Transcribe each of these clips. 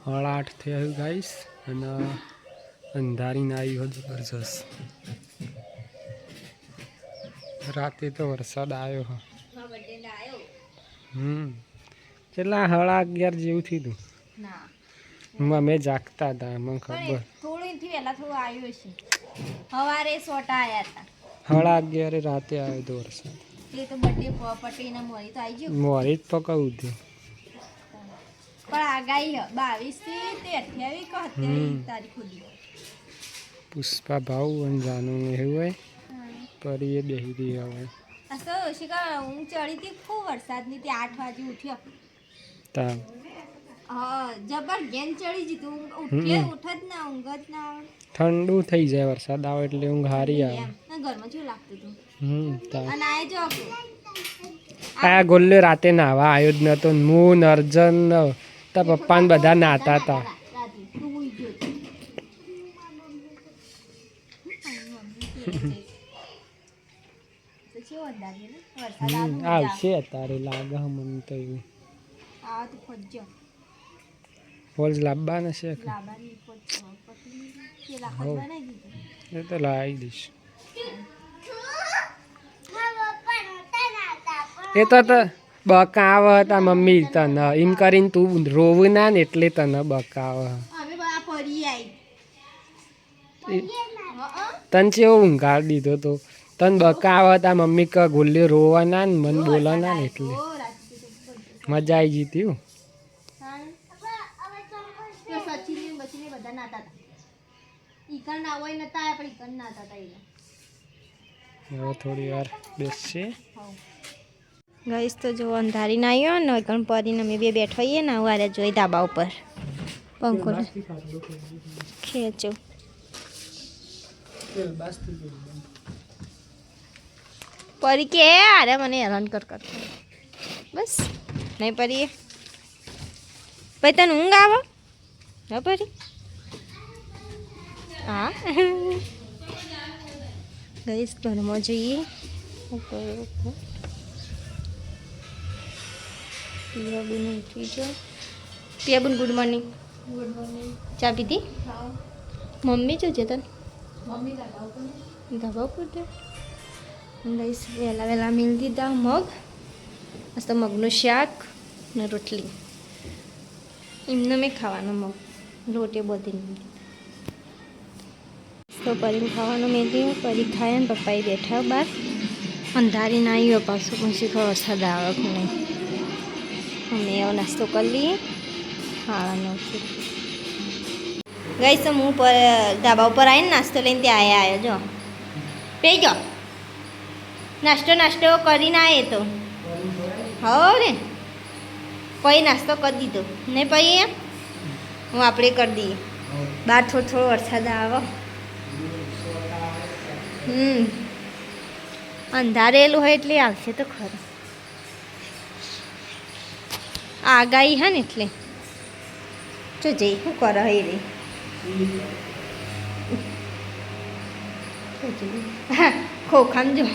8:30 થયા ગાઈસ અને અંધારીને આવી હોય જબરજસ્ત. રાતે તો વરસાદ આવ્યો હ. કેટલા 11:30 જેવું થયું હતું. અમે જાગતા હતા, મને ખબર. થોડું વહેલા થોડું આવ્યું છે. સવારે સોટા આવ્યા સાડા હતા. 11 રાતે આવ્યો તો વરસાદ. એ તો બર્થડે પટેના મોરી તો આવી ગયું. મોરી જ પકાવું હતું. પણ આગાહી 22 થી 28 તારીખ સુધી. પુષ્પા ભાવ અને જાનું એવું હોય પરી એ બેહી રહી હવે. તો શિકાર ઊંઘ ચડી હતી ખૂબ વરસાદની તે 8 વાગે ઉઠ્યો. તા હા જબર ગેન ચડી જીતું ઉઠે ઉઠ જ ના ઊંઘ જ ના આવે. ઠંડુ થઈ જાય વરસાદ આવે એટલે ઊંઘ હારી આવે. ઘરમાં શું લાગતું હતું. અને આ જો આ ગોલ્લે રાતે નાવા આવ્યો જ નતો. હું નર્જન તા પપ્પા ને બધા નાતા હતા. આવશે અત્યારે લાગે મને તો એવું. ફોલ્સ લાવવાના છે એ તો લાવી દઈશ. એ તો બકાવ હતા મમ્મી તને એમ કરીને તું રોવું ના ને એટલે તને બકાવ. તને ચેવો ઊંઘાડ દીધો તો તને બકાવ હતા મમ્મી ક ગોલ્લે રોવા ના ને મને બોલા ના ને એટલે મજા આવી જીતી. હવે થોડી વાર બેસશે ગઈશ તો જો અંધારી ના આવ્યો ને ગણપતિને અમે બે બેઠો હોઈએ ને વારે જોઈ ધાબા ઉપર પંખો ખેંચો. પરી કે અરે મને હેરાન કર બસ નહીં પરી ભાઈ તને ઊંઘ આવે હા પરી હા ગઈશ ઘરમાં જઈએ. પિયાબુન ઉઠી જો. પિયાબુન ગુડ મોર્નિંગ. Good morning. ચા પીધી? મમ્મી જો છે તને ધાબા ઉપર દે ગઈશ વહેલા વહેલા મિલ દીધા મગ મસ્ત મગનું શાક ને રોટલી એમને મેં ખાવાનું મગ રોટી બધી તો પરીને ખાવાનું મેં દીધું. પરી ખાય ને પપ્પાએ બેઠા બહાર અંધારી ના આવ્યો પાછું પછી થોડો વરસાદ આવે કે નહીં. અમે એવો નાસ્તો કરી લઈએ. હા ગઈ તો હું ધાબા ઉપર આવીને નાસ્તો લઈને ત્યાં આવ્યો જો પે જો નાસ્તો કરીને આવે તો હો ને પછી નાસ્તો કરી દીધો ને પછી હું આપણે કરી દઈએ. બહાર થોડો વરસાદ આવે. અંધારેલું હોય એટલે આવશે તો ખરું. આગાહી હા ને એટલે જો જઈ શું કરે હે રે ખોખામ જો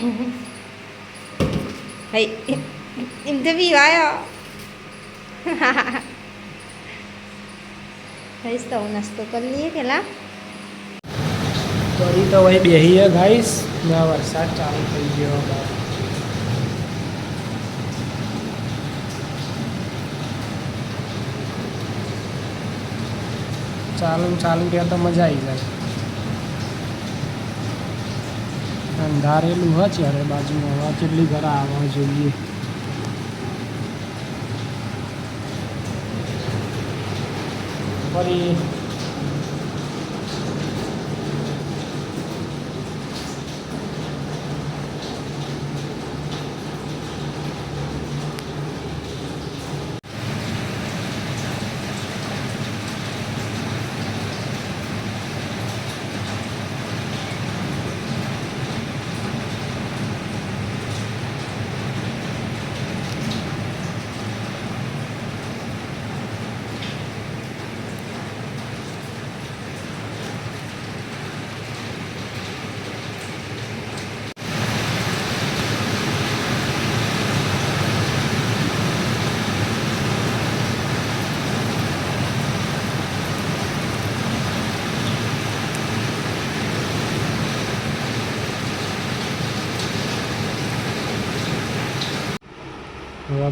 એમ તો પીવાયો કહીશ તો નાસ્તો કરી લઈએ પેલા. પરી તો ભાઈ બેહીએ ગાઈશ ને વરસાદ ચાલુ થઈ ગયો. ચાલુ ત્યાં તો મજા આવી જાય. અંધારેલું હોય ચારે બાજુમાં હવા કેટલી ઘર આવવા જોઈએ. ફરી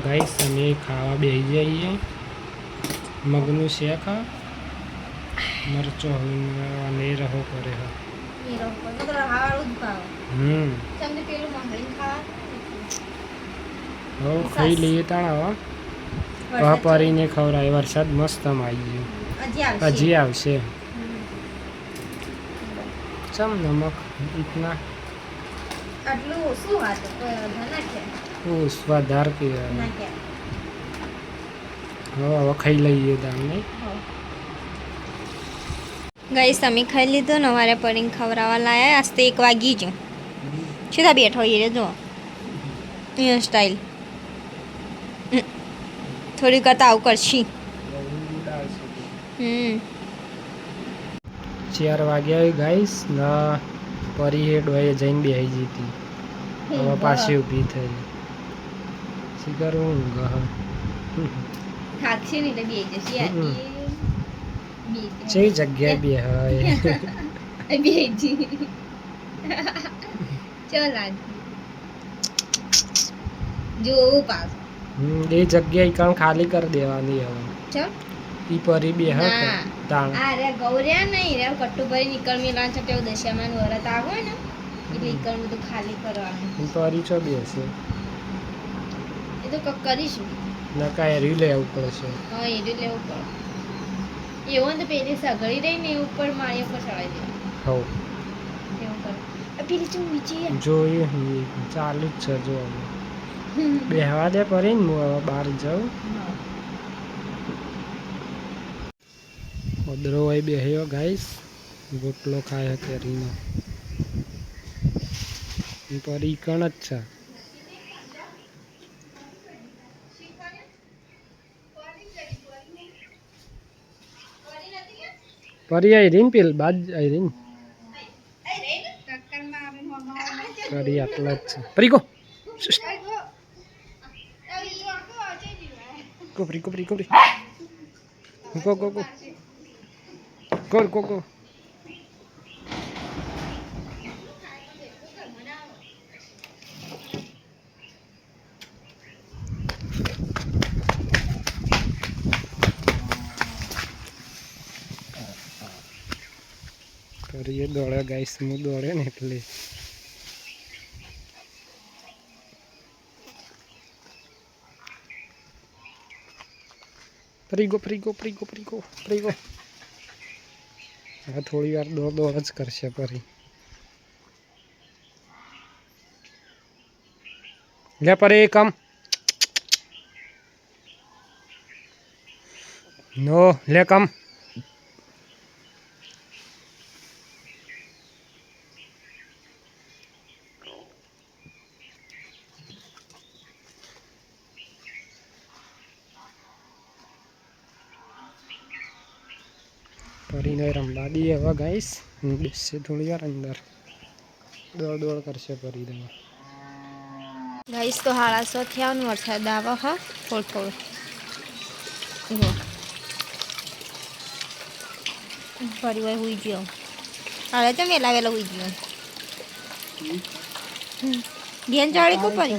ગાઈસ અમે ખાવા બેસી જઈએ મગનું શેક મરચો અને રહો કરે હા હો ખાઈ લઈએ તાળા હો પરીને ખવડાય વરસાદ મસ્ત આવી ગયો હજી આવશે ચમ નમક ઇતના આટલું શું વાત સ્વાધાર કે હવે ખાઈ લઈએ દામ નહીં ગાઈસ અમે ખાઈ લીધું ને અમારે પરીને ખવડાવવા લાયા આજ તો 1 વાગી જ સીધા બેઠો એ રે જો હેર સ્ટાઈલ થોડી કરતા આવું કરશી 4 વાગ્યા ગાઈસ ના પરી હેડ હોય જઈને બેસી જતી હવે પાછી ઊભી થઈ શિકર ઊંઘ થાકશે ને એટલે બેસી જશે કઈ જગ્યાએ બે હોય બેજી ચલ આજ જો પાસ એ જગ્યા કામ ખાલી કરી દેવાની હવે ચલ ઈ પરી બે તાણ આ રે ગૌર્યા નહીં રે કટ્ટુ ભરી નીકળ મેલા છે તેઓ દશામાન વરત આવો ને એટલે ઈકળ બધું ખાલી કરવાનું પરી ચો બેસે એ તો કક કરીશું નકા એ રીલે આવવું પડશે હા એ રીતે લેવું પડે એવું ને તો પેલી સગડી રહી ને એ ઉપર માળી ઉપર ચડાવી દે હો એવું કરે પેલી ચું બીજી જોયું ચાલુ જ છે જો બેહવા દે પરીને હું હવે બહાર જાઉં ઓદરો હોય બેહ્યો ગાઈસ ગોટલો ખાય કેરીનો પરી કણ જ છે પરી આવી રીન પેલ બાદ આવી રીન પરી આટલા જ છે પરી કો કોપરી કોપરી કોપરી go go go go go go કરીએ દોડે ગાઈસ હું દોડે ને એટલે ફરી ગો હવે થોડી વાર દોડ જ કરશે પરી લે પરી કમ નો લે કમ પરીને રમવા દઈએ હવે ગાઈસ બેસશે થોડી વાર અંદર દોડ કરશે પરી તમે ગાઈસ તો 6:30 થયા ને વરસાદ આવે હા થોડો ફરી વાર હુઈ ગયો અરે તો વેલા હુઈ ગયો ઘેન ચાળી કો પરી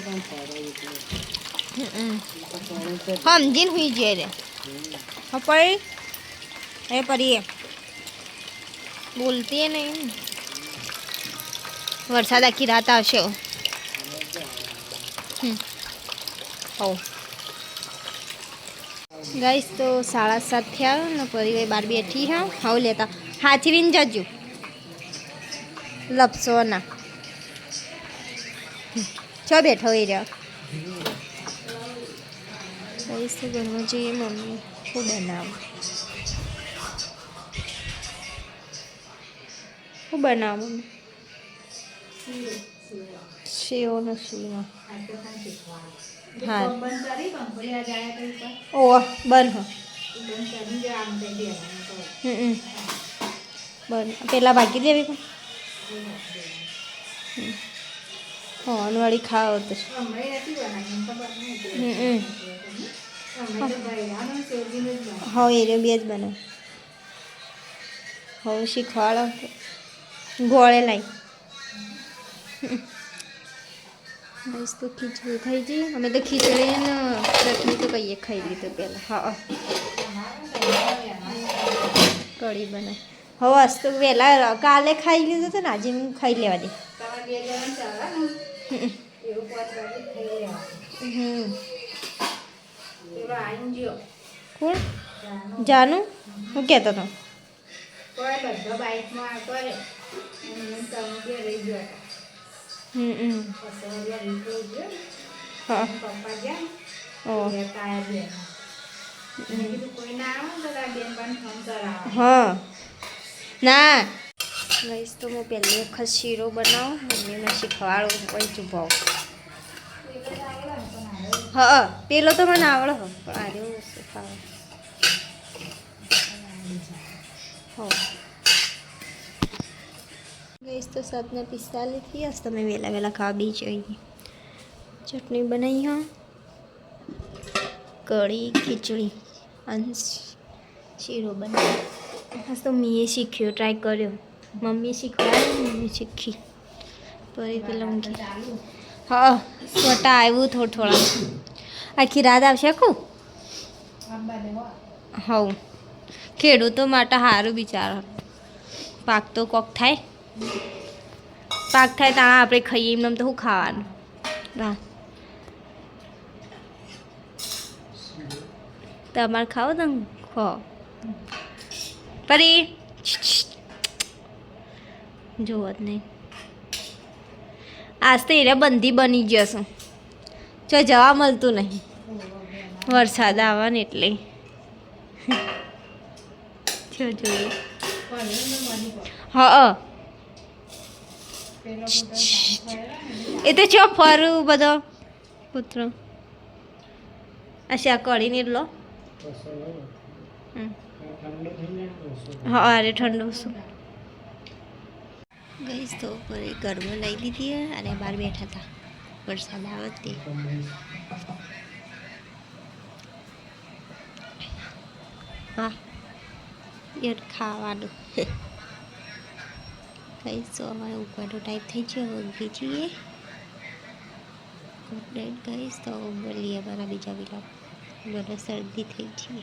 સમજીને હુઈ જાય રે હા પરી એ પરી બોલતી है नहीं वरसाद आखी रात आवशे गाइस तो 7:30 थया ने परी बार बैठी है हाउ लेता हाचवीन जजू लपसो ना छो बैठो ही रहा गाइस तो घरमां जईए मम्मी खूब बनाव શું બનાવું સેવ નથી હા ઓ બન બન પેલા ભાગી દેવી પણ અનવાળી ખાવ તો હા એ બે જ બનાવ હવે શીખવાડો ગોળે લાઈ બસ તો ખીચડી થઈ ગઈ. અમે તો ખીચડી ને ચટણી તો કહીએ ખાઈ લીધું પહેલાં. હા કઢી બનાવી હવે વસ્તુ વહેલા કાલે ખાઈ લીધું હતું ને આજે હું ખાઈ લેવા દે. કોણ જાનું હું કહેતો હતો હા ના ગઈશ તો હું પહેલી વખત શીરો બનાવું મમ્મીને શીખવાડું પછી ચૂભાવ. હા પેલો તો મને આવડે હો પણ આજે હું શીખવાડું. ગઈશ તો 7:45 થયા તો તમે વહેલા વહેલા ખાવા બી જઈએ. ચટણી બનાવી હા કઢી ખીચડી અને શીરો બનાવી. હા તો મેં શીખ્યો ટ્રાય કર્યો. મમ્મી શીખવાડી મમ્મી શીખી પછી પેલા ઊંઘી. હા છોટા આવ્યું થોડા આખી રાત આવશે આખું. હવ ખેડૂતો માટે સારું બિચારા પાક તો કોક થાય ત્યાં આપણે ખાઈએ એમને તો શું ખાવાનું. હા તમારે ખાઓ તમે ખો પરી જોવો જ નહીં. આજ તો એને બંધી બની જશું જો જવા મળતું નહીં વરસાદ આવે ને એટલે જો જોઈએ. હા એ તો ચો ફરું બધો પુત્ર અચ્છા કઢીને લો. હા અરે ઠંડુ શું ગઈશ તો ઘરમાં લઈ લીધી અને બહાર બેઠા હતા વરસાદ આવે તે. હા યાર ખાવાનું ગઈશ તો અમારે ઉપરનો ટાઈપ થઈ ગયો ઊંઘી જઈએ. ગુડ નાઇટ ગઈશ તો મળીએ અમારા બીજા વિડીયો. મને શરદી થઈ છે.